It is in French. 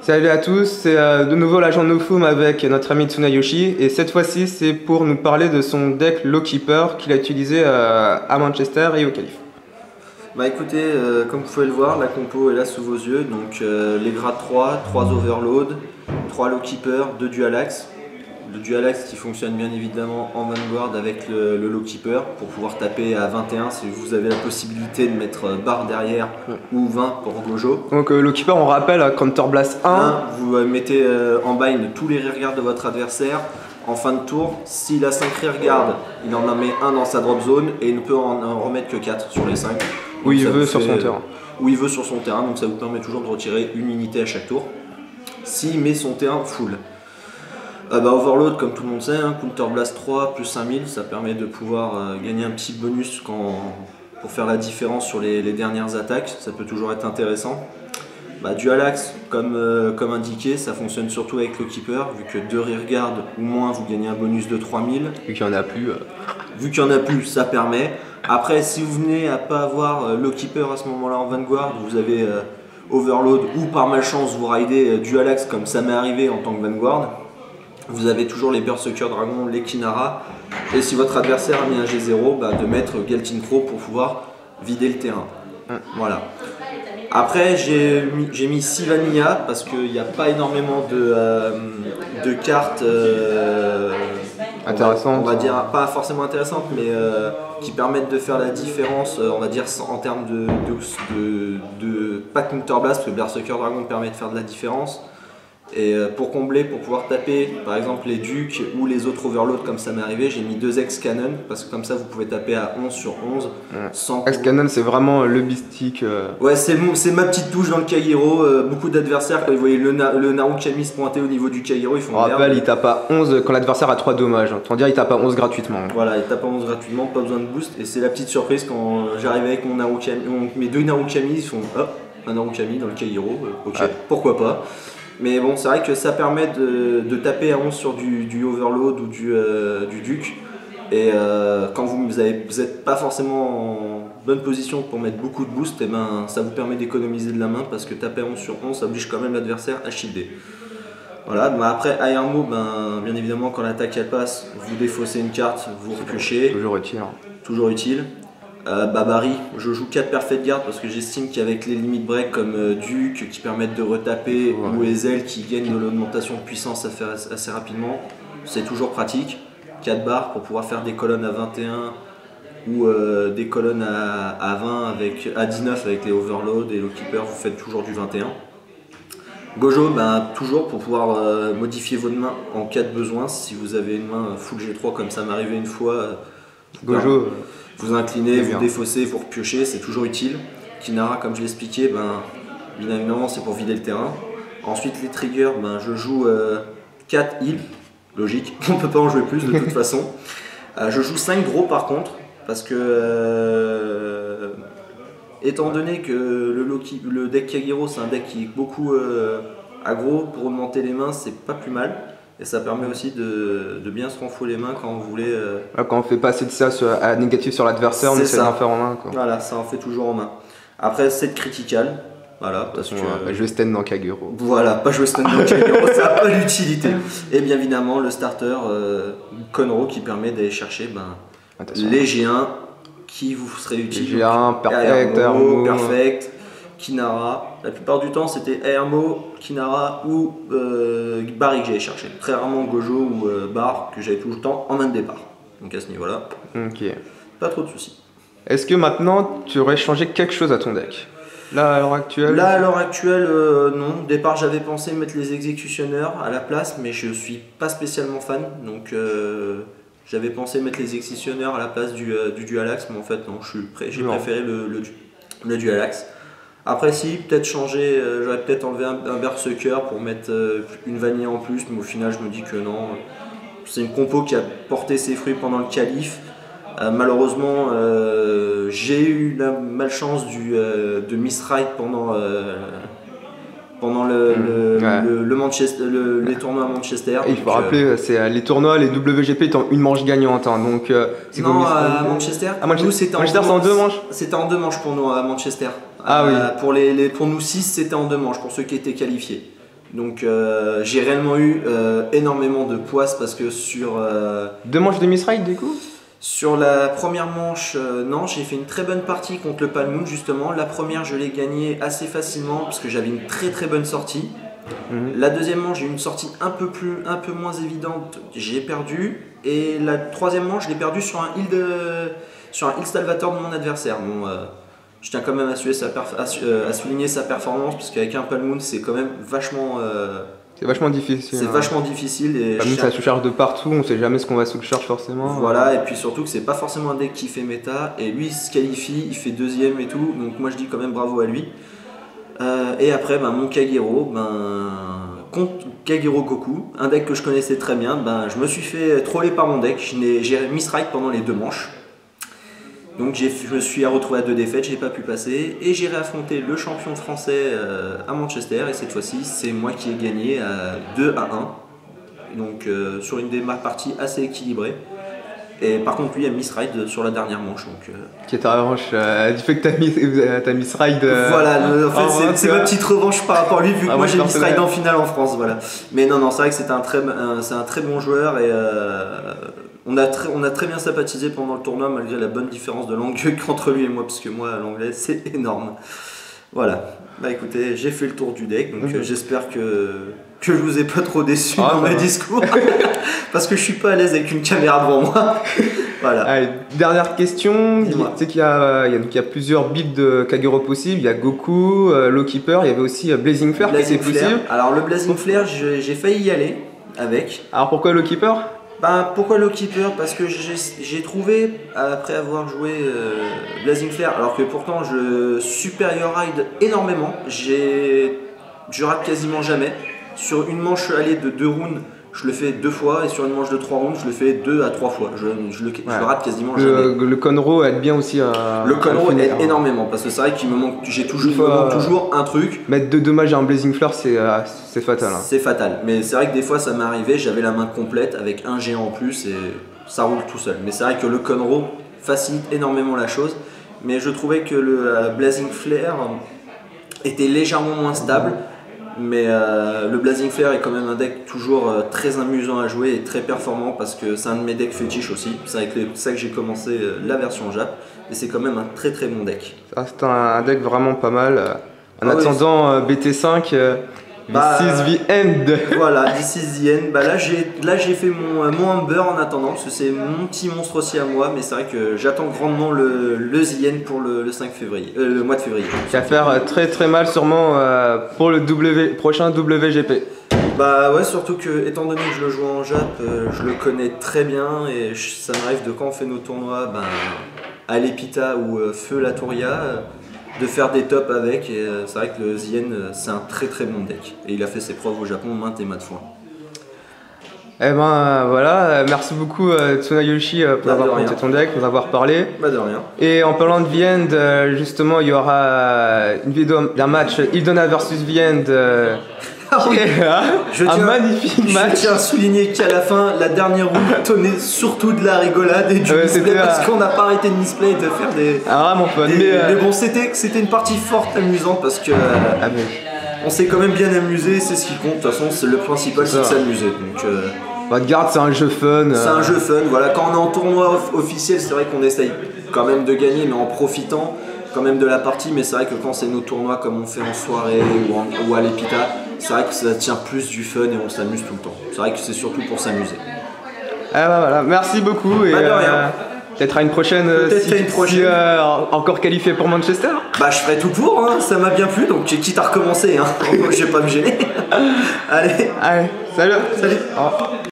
Salut à tous, c'est de nouveau l'agent Nofum avec notre ami Tsunayoshi et cette fois-ci c'est pour nous parler de son deck Lawkeeper qu'il a utilisé à Manchester et au Calife. Bah écoutez, comme vous pouvez le voir, la compo est là sous vos yeux, donc les grades 3, 3 Overload, 3 Lawkeeper, 2 Dual Axe. Le Dual Axe qui fonctionne bien évidemment en Vanguard avec le Lawkeeper pour pouvoir taper à 21 si vous avez la possibilité de mettre barre derrière ou 20 pour Gojo. Donc Lawkeeper, on rappelle, Counterblast 1. Vous mettez en bind tous les rearguards de votre adversaire. En fin de tour, s'il a 5 rearguards, il en met un dans sa drop zone et il ne peut en remettre que 4 sur les 5. Où il veut sur son terrain. Où il veut sur son terrain, donc ça vous permet toujours de retirer une unité à chaque tour. S'il met son terrain full. Overload, comme tout le monde sait, Counterblast 3 plus 5000, ça permet de pouvoir gagner un petit bonus pour faire la différence sur les dernières attaques, ça peut toujours être intéressant. Dual Axe, comme indiqué, ça fonctionne surtout avec le Keeper, vu que 2 rearguards ou moins, vous gagnez un bonus de 3000. Vu qu'il n'y en a plus. Vu qu'il n'y en a plus, ça permet. Après, si vous venez à pas avoir le Keeper à ce moment-là en Vanguard, vous avez Overload ou par malchance vous ridez Dual Axe comme ça m'est arrivé en tant que Vanguard. Vous avez toujours les Berserker Dragon, les Kinara, et si votre adversaire a mis un G0, de mettre Galtin Crow pour pouvoir vider le terrain. Voilà. Après, j'ai mis 6 Vanilla parce qu'il n'y a pas énormément de cartes intéressantes. On va dire pas forcément intéressantes, mais qui permettent de faire la différence, on va dire en termes de pas Counterblast, parce que Berserker Dragon permet de faire de la différence. Et pour combler, pour pouvoir taper par exemple les Ducs ou les autres Overloads comme ça m'est arrivé, j'ai mis 2 X-Canon parce que comme ça vous pouvez taper à 11 sur 11 sans... X-Canon c'est vraiment le bistic. Ouais, c'est ma petite touche dans le Kairo. Beaucoup d'adversaires quand ils voyaient le Narukami se pointer au niveau du Kairo, ils font merde. On rappelle, il tape à 11 quand l'adversaire a 3 dommages. Autant dire il tape à 11 gratuitement. Voilà, il tape à 11 gratuitement, pas besoin de boost. Et c'est la petite surprise quand j'arrive avec mon Narukami, mes 2 Narukami, ils font hop, un Narukami dans le Kairo, ok, pourquoi pas. Mais bon, c'est vrai que ça permet de taper à 11 sur du Overload ou du Duc. Et quand vous n'êtes pas forcément en bonne position pour mettre beaucoup de boost, ça vous permet d'économiser de la main parce que taper à 11 sur 11, ça oblige quand même l'adversaire à shielder. Voilà, après Ayarmo, bien évidemment, quand l'attaque elle passe, vous défaussez une carte, vous repionchez. Toujours utile. Toujours utile. Babari, je joue 4 Perfect Guard parce que j'estime qu'avec les limit break comme Duke qui permettent de retaper ou Ezel qui gagnent de l'augmentation de puissance assez rapidement, c'est toujours pratique. 4 barres pour pouvoir faire des colonnes à 21 ou des colonnes à 20 à 19 avec les Overload et le Keeper, vous faites toujours du 21. Gojo, toujours pour pouvoir modifier votre main en cas de besoin. Si vous avez une main full G3 comme ça m'est arrivé une fois, Gojo, vous inclinez, vous défaussez pour piocher, c'est toujours utile. Kinara, comme je l'ai expliqué, bien évidemment c'est pour vider le terrain. Ensuite les triggers, je joue 4 heal, logique, on ne peut pas en jouer plus de toute façon. Je joue 5 gros par contre, parce que étant donné que le deck Kagero c'est un deck qui est beaucoup aggro, pour augmenter les mains c'est pas plus mal. Et ça permet aussi de bien se renflouer les mains quand vous voulez... Quand on fait passer de ça à négatif sur l'adversaire, on essaie d'en faire en main. Voilà, ça en fait toujours en main. Après, c'est critical. Voilà, parce que... Pas jouer stun dans Kagero. Voilà, pas jouer stun dans Kagero, ça n'a pas d'utilité. Et bien évidemment, le starter Conro qui permet d'aller chercher les G1 qui vous seraient utiles. G1, Perfect, Kinara. La plupart du temps, c'était Airmo, Kinara ou Barry que j'allais chercher. Très rarement Gojo ou Bar que j'avais tout le temps en main de départ. Donc à ce niveau-là, pas trop de soucis. Est-ce que maintenant, tu aurais changé quelque chose à ton deck? Là, à l'heure actuelle? Là, à l'heure actuelle, non. Au départ, j'avais pensé mettre les exécutionneurs à la place, mais je suis pas spécialement fan. Donc j'avais pensé mettre les exécutionneurs à la place du Dual Axe, mais en fait, non. J'ai préféré le Dual Axe. Après si, peut-être changer, j'aurais peut-être enlevé un Berserker pour mettre une vanille en plus, mais au final je me dis que non. C'est une compo qui a porté ses fruits pendant le Calife. Malheureusement, j'ai eu la malchance de misride pendant les tournois à Manchester. Et il faut rappeler, c'est les tournois, les WGP étant une manche gagnante. Donc, non, à Manchester, c'était en 2 manches. C'était en 2 manches pour nous à Manchester. Ah oui. Pour nous 6, c'était en 2 manches pour ceux qui étaient qualifiés. Donc j'ai réellement eu énormément de poisse parce que sur... 2 manches de misride du coup? Sur la première manche, non, j'ai fait une très bonne partie contre le Palmoon justement. La première, je l'ai gagnée assez facilement parce que j'avais une très très bonne sortie. La deuxième manche, j'ai eu une sortie un peu moins évidente, j'ai perdu. Et la troisième manche, je l'ai perdu sur un heal salvator de mon adversaire. Bon, je tiens quand même à souligner sa performance parce qu'avec un Palmoon, c'est quand même vachement... c'est vachement difficile. C'est vachement difficile. Et Palmoon, ça sous-charge de partout, on sait jamais ce qu'on va sous-charge forcément. Voilà, et puis surtout que c'est pas forcément un deck qui fait méta. Et lui, il se qualifie, il fait deuxième et tout. Donc moi, je dis quand même bravo à lui. Et après, mon Kagero, contre Kagero Goku, un deck que je connaissais très bien, je me suis fait troller par mon deck. J'ai misride pendant les 2 manches. Donc je me suis retrouvé à 2 défaites, j'ai pas pu passer. Et j'ai réaffronté le champion français à Manchester. Et cette fois-ci, c'est moi qui ai gagné à 2-1. Donc sur une des parties assez équilibrée. Et par contre, lui a misride sur la dernière manche. Qui est ta revanche du fait que t'as misride. Voilà, en fait, c'est ma petite revanche par rapport à lui, vu que moi j'ai misride en finale en France. Voilà. Mais non, c'est vrai que c'est un très bon joueur et on a très bien sympathisé pendant le tournoi, malgré la bonne différence de langue qu'entre lui et moi, parce que moi, l'anglais, c'est énorme. Voilà. Écoutez, j'ai fait le tour du deck, donc j'espère que je vous ai pas trop déçu dans mes discours parce que je suis pas à l'aise avec une caméra devant moi. Voilà. Allez, dernière question. Tu sais qu'il y a plusieurs builds de Kagero possibles. Il y a Goku, Lawkeeper, il y avait aussi Blazing Flare qui était possible. Alors le Blazing Flare, j'ai failli y aller avec. Alors pourquoi Lawkeeper? Pourquoi Lawkeeper? Parce que j'ai trouvé, après avoir joué Blazing Flare, alors que pourtant je supérieur ride énormément, je rate quasiment jamais. Sur une manche allée de 2 rounds, je le fais 2 fois, et sur une manche de 3 rounds, je le fais 2 à 3 fois. Je le rate quasiment jamais. Le Conro aide bien aussi à. Le Conro aide énormément, parce que c'est vrai qu'il me manque toujours un truc. Mettre 2 dommages à un Blazing Flare, c'est fatal. C'est fatal, mais c'est vrai que des fois ça m'est arrivé, j'avais la main complète avec un géant en plus et ça roule tout seul. Mais c'est vrai que le Conro facilite énormément la chose, mais je trouvais que le Blazing Flare était légèrement moins stable. Mais le Blazing Flare est quand même un deck toujours très amusant à jouer et très performant parce que c'est un de mes decks fétiches aussi. C'est avec ça que j'ai commencé la version Jap et c'est quand même un très très bon deck. C'est un deck vraiment pas mal. En attendant BT5, This is the end. Voilà, this is the end. Là j'ai fait mon Humber en attendant parce que c'est mon petit monstre aussi à moi, mais c'est vrai que j'attends grandement le the end pour le 5 février, le mois de février. Qui va faire très très mal sûrement pour le prochain WGP. Ouais, surtout que étant donné que je le joue en Jap, je le connais très bien et ça m'arrive de quand on fait nos tournois à l'Epita ou Feu la Touria. De faire des tops avec, et c'est vrai que le Zien c'est un très très bon deck et il a fait ses preuves au Japon maintes et maintes fois. Voilà, merci beaucoup Tsunayoshi pour avoir présenté ton deck, pour avoir parlé. De rien. Et en parlant de The End, justement il y aura une vidéo d'un match Ildona vs The End. Magnifique match. Je tiens à souligner qu'à la fin, la dernière roue tenait surtout de la rigolade et du misplay parce qu'on n'a pas arrêté de misplay et de faire des. Vraiment fun. Mais bon, c'était une partie forte, amusante parce que on s'est quand même bien amusé, c'est ce qui compte. De toute façon, c'est le principal, c'est de s'amuser. Donc. Garde, c'est un jeu fun. C'est un jeu fun. Voilà, quand on est en tournoi officiel, c'est vrai qu'on essaye quand même de gagner, mais en profitant quand même de la partie. Mais c'est vrai que quand c'est nos tournois comme on fait en soirée ou à l'Epita, c'est vrai que ça tient plus du fun et on s'amuse tout le temps. C'est vrai que c'est surtout pour s'amuser. Voilà. Merci beaucoup et peut-être à une prochaine. Si encore qualifié pour Manchester. Je ferai tout pour, hein. Ça m'a bien plu, donc quitte à recommencer, hein. Je vais pas me gêner. Allez, salut. Salut.